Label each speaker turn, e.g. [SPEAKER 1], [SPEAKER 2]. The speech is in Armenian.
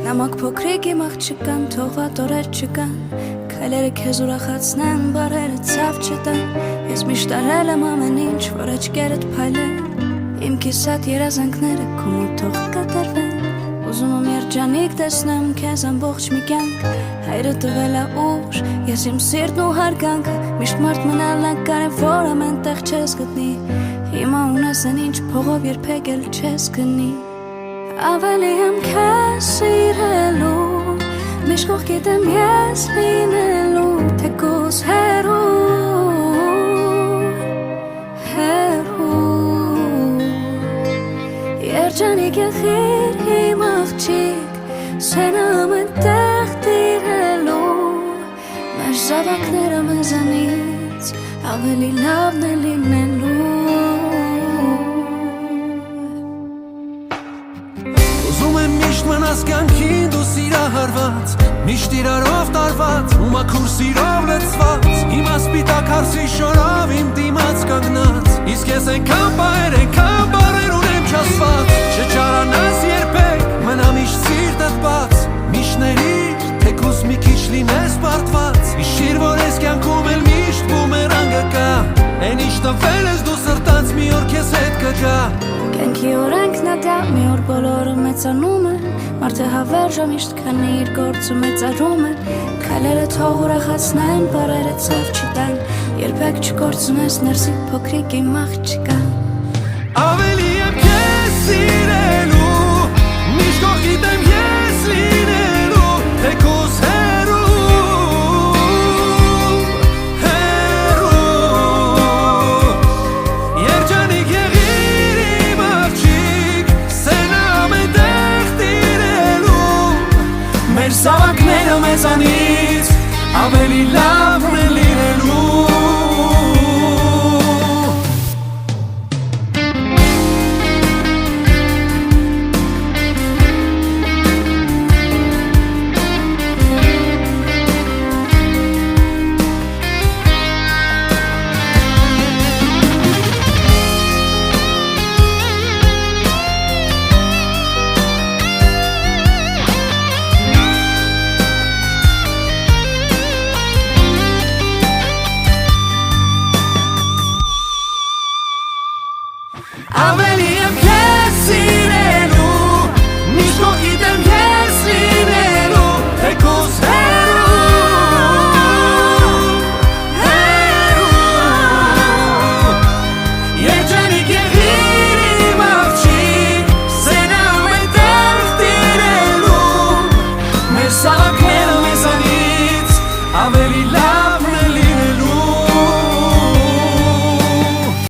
[SPEAKER 1] Նամակ փոքրիկ իմ աղջկան, թողված օրեր չկան, քայլերը քեզ ուրախացնեն, բարերը ցավ չտան։ Ես միշտ արել եմ ամեն ինչ, որ աչքերդ փայլեն, իմ կիսատ երազանքները քո մոտ թող կատարվեն։ Ուզում եմ երջանիկ տեսնեմ քեզ ամբողջ մի կյանք, հայրը տվել է ուժ, ես իմ սիրտն ու հարգանքը, միշտ մարդ մնալն է կարևոր, ամեն տեղ չես գտնի, հիմա ունես այն ինչ փողով երբեք էլ չես գնի։ Ավելի եմ քեզ սիրելու, միշտ կողքիդ եմ ես լինելու, թեկուզ հեռու, երջանիկ եղիր իմ աղջիկ, սենը ամեն տեղ տիրելու, մեր զավակները մեզանից ավելի լավն է լինելու։
[SPEAKER 2] Ուզում եմ միշտ մնաս կյանքին դու սիրահարված, միշտ իրարով տարված ու մաքուր սիրով լցված, հիմա սպիտակ հարսի շորով իմ դիմաց կանգնած, իսկ ես այնքան բարեր ունեմ չասված, չճարանաս երբեք, մնա միշտ սիրտդ բաց, միշտ ներիր, թեկուզ մի քիչ լինես բարդված, հիշիր, որ ես կյանքում էլ միշտ բումերանգը կա, այն ինչ տվել ես դու սրտանց մի օր քեզ հետ կգա։
[SPEAKER 1] Կյանքի օրենքն է դա, մի օր բոլորը մեծանում են, մարդը հավերժ է միշտ քանի իր գործը մեծարում են, քայլերը թող ուրախացնեն, բարերը ցավ չտան, երբեք չկորցնես ներսի փոքրիկ իմ աղջկան։
[SPEAKER 2] Ավելի եմ քեզ սիրելու, միշտ կողքիդ եմ ես լինելու, թեկուզ
[SPEAKER 3] Մեր զավակները մեզանից ավելի լավ